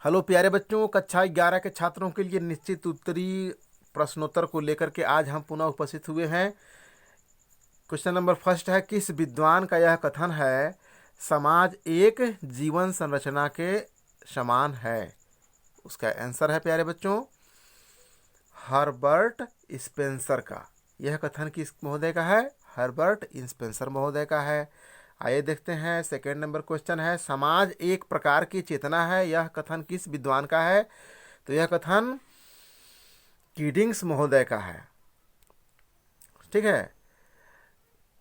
Hello प्यारे बच्चों, कक्षा 11 के छात्रों के लिए निश्चित उत्तरी प्रश्नोत्तर को लेकर के आज हम पुनः उपस्थित हुए हैं। क्वेश्चन नंबर फर्स्ट है, किस विद्वान का यह कथन है समाज एक जीवन संरचना के समान है? उसका आंसर है प्यारे बच्चों हर्बर्ट स्पेंसर का। यह कथन किस महोदय का है? हर्बर्ट स्पेंसर महोदय का है। आइए देखते हैं, सेकेंड नंबर क्वेश्चन है, समाज एक प्रकार की चेतना है, यह कथन किस विद्वान का है? तो यह कथन किडिंग्स महोदय का है। ठीक है।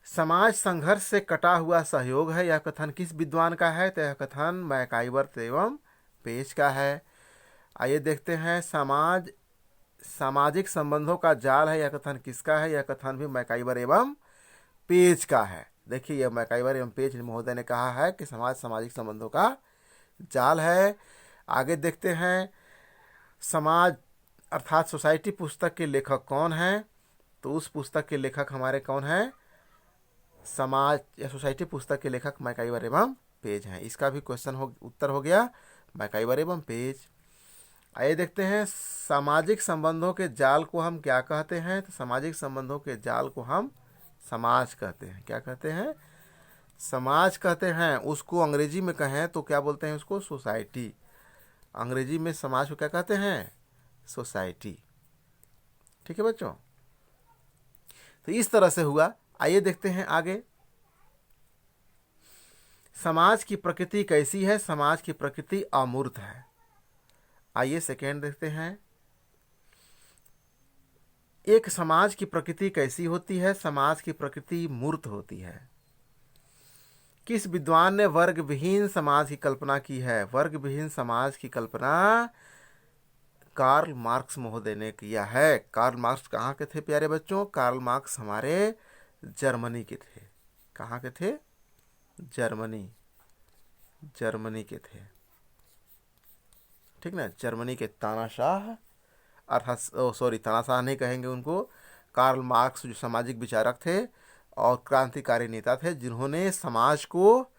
समाज संघर्ष से कटा हुआ सहयोग है, यह कथन किस विद्वान का है? तो यह कथन मैकाइवर एवं पेज का है। आइए देखते हैं, सामाजिक संबंधों का जाल है, यह कथन किसका है? यह कथन भी मैकाइवर एवं पेज का है। देखिए, यह मैकाइवर एवं पेज महोदय ने कहा है कि समाज सामाजिक संबंधों का जाल है। आगे देखते हैं, समाज अर्थात सोसाइटी पुस्तक के लेखक कौन हैं? तो उस पुस्तक के लेखक हमारे कौन हैं? समाज या सोसाइटी पुस्तक के लेखक मैकाइवर एवं पेज हैं। इसका भी उत्तर हो गया मैकाइवर एवं पेज। आइए देखते हैं, सामाजिक संबंधों के जाल को हम क्या कहते हैं? तो सामाजिक संबंधों के जाल को हम समाज कहते हैं। क्या कहते हैं? समाज कहते हैं। उसको अंग्रेजी में कहें तो क्या बोलते हैं? उसको सोसाइटी। अंग्रेजी में समाज को क्या कहते हैं? सोसाइटी। ठीक है बच्चों, तो इस तरह से हुआ। आइए देखते हैं आगे, समाज की प्रकृति कैसी है? समाज की प्रकृति अमूर्त है। आइए सेकेंड देखते हैं, एक समाज की प्रकृति कैसी होती है? समाज की प्रकृति मूर्त होती है। किस विद्वान ने वर्ग विहीन समाज की कल्पना की है? वर्ग विहीन समाज की कल्पना कार्ल मार्क्स महोदय ने किया है। कार्ल मार्क्स कहाँ के थे प्यारे बच्चों? कार्ल मार्क्स हमारे जर्मनी के थे। कहाँ के थे? जर्मनी के थे। ठीक ना, जर्मनी के तानाशाह अर्थात तानाशाह नहीं कहेंगे उनको, कार्ल मार्क्स जो सामाजिक विचारक थे और क्रांतिकारी नेता थे, जिन्होंने समाज को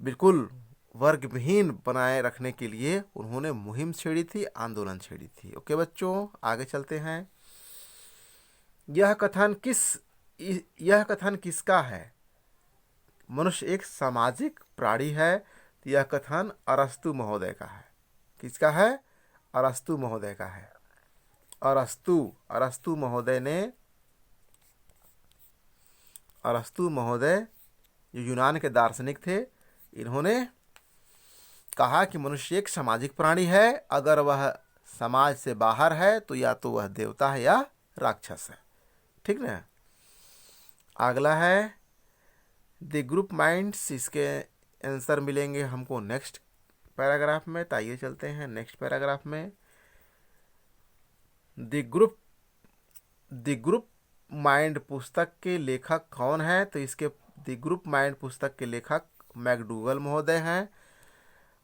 बिल्कुल वर्ग विहीन बनाए रखने के लिए उन्होंने मुहिम छेड़ी थी, आंदोलन छेड़ी थी। ओके बच्चों, आगे चलते हैं। यह कथन किसका है? मनुष्य एक सामाजिक प्राणी है। तो यह कथन अरस्तु महोदय का है। किसका है? अरस्तु महोदय का है। अरस्तु महोदय जो यूनान के दार्शनिक थे, इन्होंने कहा कि मनुष्य एक सामाजिक प्राणी है। अगर वह समाज से बाहर है तो या तो वह देवता है या राक्षस है। ठीक ना। अगला है द ग्रुप माइंड्स। इसके आंसर मिलेंगे हमको नेक्स्ट पैराग्राफ में। तो आइए चलते हैं नेक्स्ट पैराग्राफ में। द ग्रुप माइंड पुस्तक के लेखक कौन है? तो इसके द ग्रुप माइंड पुस्तक के लेखक मैकडूगल महोदय हैं।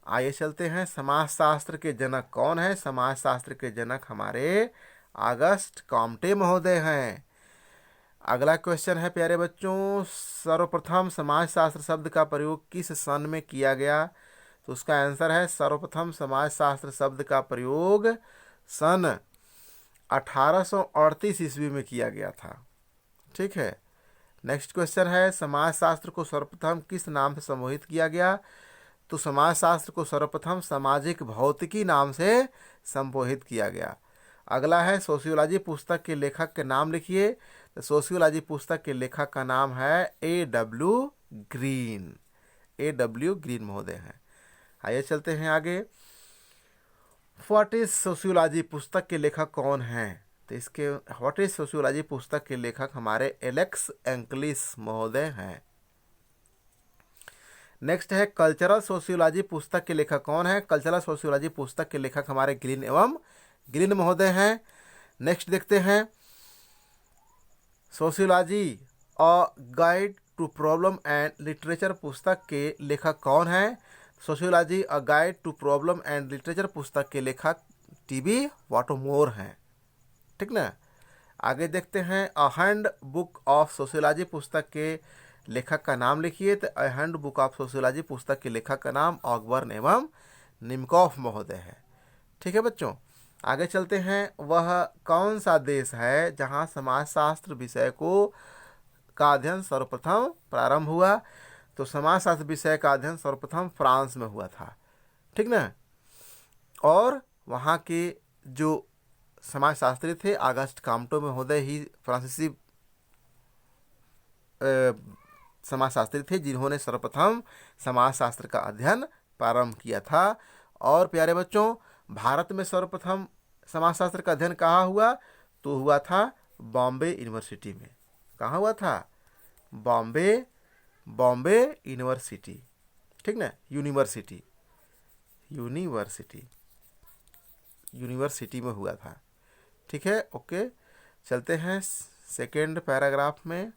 आइए चलते हैं, समाजशास्त्र के जनक कौन है? समाजशास्त्र के जनक हमारे ऑगस्ट कॉम्टे महोदय हैं। अगला क्वेश्चन है प्यारे बच्चों, सर्वप्रथम समाजशास्त्र शब्द का प्रयोग किस सन में किया गया? तो उसका आंसर है सर्वप्रथम समाजशास्त्र शब्द का प्रयोग सन 1838 ईस्वी में किया गया था। ठीक है। नेक्स्ट क्वेश्चन है, समाजशास्त्र को सर्वप्रथम किस नाम से संबोधित किया गया? तो समाजशास्त्र को सर्वप्रथम सामाजिक भौतिकी नाम से संबोधित किया गया। अगला है, सोशियोलॉजी पुस्तक के लेखक के नाम लिखिए। तो सोशियोलॉजी पुस्तक के लेखक का नाम है A.W. ग्रीन महोदय हैं। आइए चलते हैं आगे, व्हाट इज सोशियोलॉजी पुस्तक के लेखक कौन हैं? तो इसके व्हाट इज सोशियोलॉजी पुस्तक के लेखक हमारे एलेक्स एंकलिस महोदय हैं। नेक्स्ट है, कल्चरल सोशियोलॉजी पुस्तक के लेखक कौन है? कल्चरल सोशियोलॉजी पुस्तक के लेखक हमारे ग्रीन महोदय हैं। नेक्स्ट देखते हैं, sociology a guide to problem and literature पुस्तक के लेखक कौन है? Sociology a guide to problem and literature पुस्तक के लेखक टी.बी. वाटोमोर हैं। ठीक ना। आगे देखते हैं, a hand book of sociology पुस्तक के लेखक का नाम लिखिए। तो a hand book of sociology पुस्तक के लेखक का नाम ऑगबर्न एवं निमकॉफ महोदय है। ठीक है बच्चों, आगे चलते हैं। वह कौन सा देश है जहां समाजशास्त्र विषय का अध्ययन सर्वप्रथम प्रारंभ हुआ? तो समाजशास्त्र विषय का अध्ययन सर्वप्रथम फ्रांस में हुआ था। ठीक ना। और वहाँ के जो समाजशास्त्री थे अगस्ट कॉम्टे महोदय ही फ्रांसीसी समाजशास्त्री थे जिन्होंने सर्वप्रथम समाजशास्त्र का अध्ययन प्रारंभ किया था। और प्यारे बच्चों, भारत में सर्वप्रथम समाजशास्त्र का अध्ययन कहाँ हुआ? तो हुआ था बॉम्बे यूनिवर्सिटी में। कहाँ हुआ था? बॉम्बे यूनिवर्सिटी। ठीक ना, यूनिवर्सिटी में हुआ था। ठीक है, ओके। चलते हैं सेकेंड पैराग्राफ में।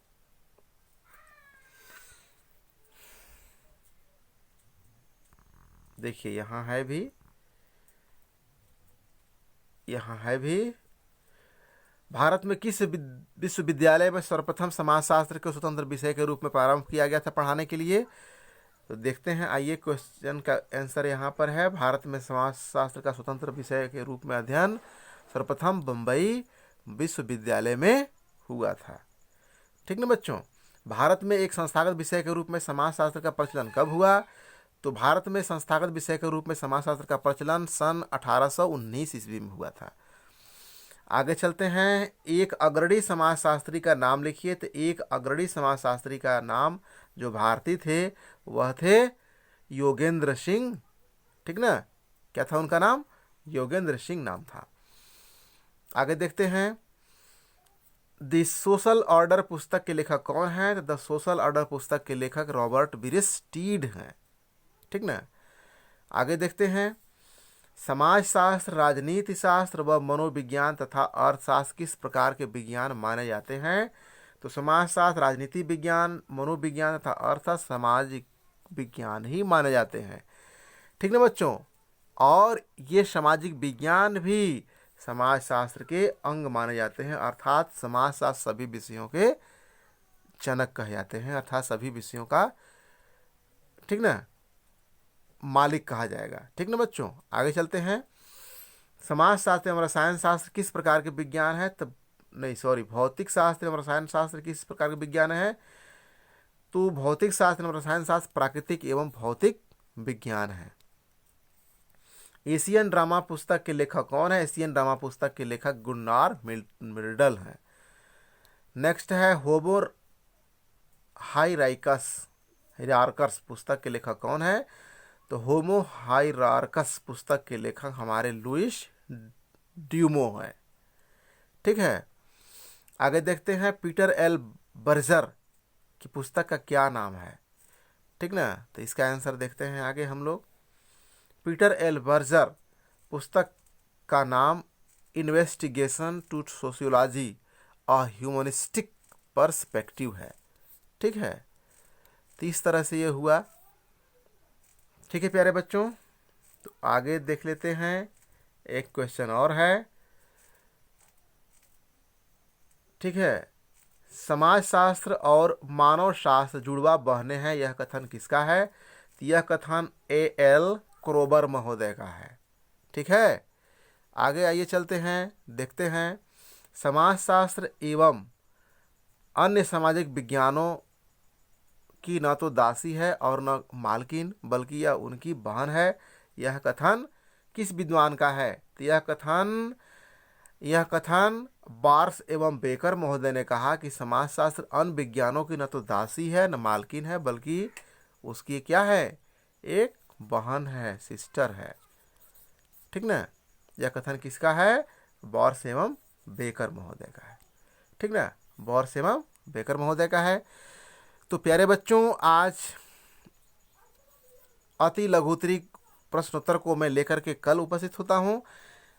देखिए यहाँ है भी भारत में किस विश्वविद्यालय में सर्वप्रथम समाजशास्त्र को स्वतंत्र विषय के रूप में प्रारंभ किया गया था पढ़ाने के लिए? तो देखते हैं, आइए क्वेश्चन का आंसर यहाँ पर है। भारत में समाजशास्त्र का स्वतंत्र विषय के रूप में अध्ययन सर्वप्रथम बम्बई विश्वविद्यालय में हुआ था। ठीक ना बच्चों। भारत में एक संस्थागत विषय के रूप में समाजशास्त्र का प्रचलन कब हुआ? तो भारत में संस्थागत विषय के रूप में समाजशास्त्र का प्रचलन सन 1819 ईस्वी में हुआ था। आगे चलते हैं। एक अग्रणी समाजशास्त्री का नाम लिखिए। तो एक अग्रणी समाजशास्त्री का नाम जो भारतीय थे वह थे योगेंद्र सिंह। ठीक ना, क्या था उनका नाम? योगेंद्र सिंह नाम था। आगे देखते हैं, द सोशल ऑर्डर पुस्तक के लेखक कौन है? तो द सोशल ऑर्डर पुस्तक के लेखक रॉबर्ट बिरिस्टीड हैं। ठीक ना। आगे देखते हैं, समाजशास्त्र, राजनीति शास्त्र व मनोविज्ञान तथा अर्थशास्त्र किस प्रकार के विज्ञान माने जाते हैं? तो समाजशास्त्र, राजनीति विज्ञान, मनोविज्ञान तथा अर्थशास्त्र सामाजिक विज्ञान ही माने जाते हैं। ठीक ना बच्चों। और ये सामाजिक विज्ञान भी समाजशास्त्र के अंग माने जाते हैं, अर्थात समाजशास्त्र सभी विषयों के जनक कहे जाते हैं, अर्थात सभी विषयों का, ठीक ना, मालिक कहा जाएगा। ठीक ना बच्चों। आगे चलते हैं। समाजशास्त्र एवं रसायन शास्त्र किस प्रकार के विज्ञान है? तब नहीं, सॉरी, भौतिक शास्त्र एवं रसायन शास्त्र किस प्रकार के विज्ञान है? तो भौतिक शास्त्र एवं रसायन शास्त्र प्राकृतिक एवं भौतिक विज्ञान है। एशियन ड्रामा पुस्तक के लेखक कौन है? एशियन ड्रामा पुस्तक के लेखक गुन्नार मिर्डल हैं। नेक्स्ट है, होमो हायरार्कस पुस्तक के लेखक कौन है? तो होमो हायरार्कस पुस्तक के लेखक हमारे लुइस ड्यूमो है। ठीक है। आगे देखते हैं, पीटर एल बर्जर की पुस्तक का क्या नाम है? ठीक ना। तो इसका आंसर देखते हैं आगे हम लोग। पीटर एल बर्जर पुस्तक का नाम investigation to sociology a humanistic perspective है। ठीक है। तो इस तरह से ये हुआ। ठीक है प्यारे बच्चों, तो आगे देख लेते हैं। एक क्वेश्चन और है। ठीक है, समाजशास्त्र और मानव शास्त्र जुड़वा बहने हैं, यह कथन किसका है? तो यह कथन A.L. क्रोबर महोदय का है। ठीक है। आगे आइए चलते हैं, देखते हैं। समाजशास्त्र एवं अन्य सामाजिक विज्ञानों की न तो दासी है और न मालकिन, बल्कि यह उनकी बहन है, यह कथन किस विद्वान का है? तो यह कथन बार्स एवं बेकर महोदय ने कहा कि समाजशास्त्र अन्य विज्ञानों की न तो दासी है न मालकिन है, बल्कि उसकी क्या है? एक बहन है, सिस्टर है। ठीक ना। यह कथन किसका है? बार्स एवं बेकर महोदय का है। ठीक ना, बार्स एवं बेकर महोदय का है। तो प्यारे बच्चों, आज अति लघुत्तरी प्रश्नोत्तर को मैं लेकर के कल उपस्थित होता हूँ।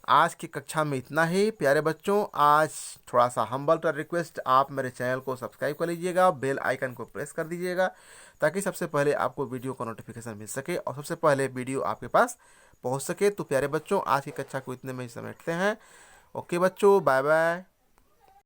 आज की कक्षा में इतना ही। प्यारे बच्चों, आज थोड़ा सा हम्बल रिक्वेस्ट, आप मेरे चैनल को सब्सक्राइब कर लीजिएगा, बेल आइकन को प्रेस कर दीजिएगा, ताकि सबसे पहले आपको वीडियो का नोटिफिकेशन मिल सके और सबसे पहले वीडियो आपके पास पहुंच सके। तो प्यारे बच्चों, आज की कक्षा को इतने में ही समेटते हैं। ओके बच्चों, बाय बाय।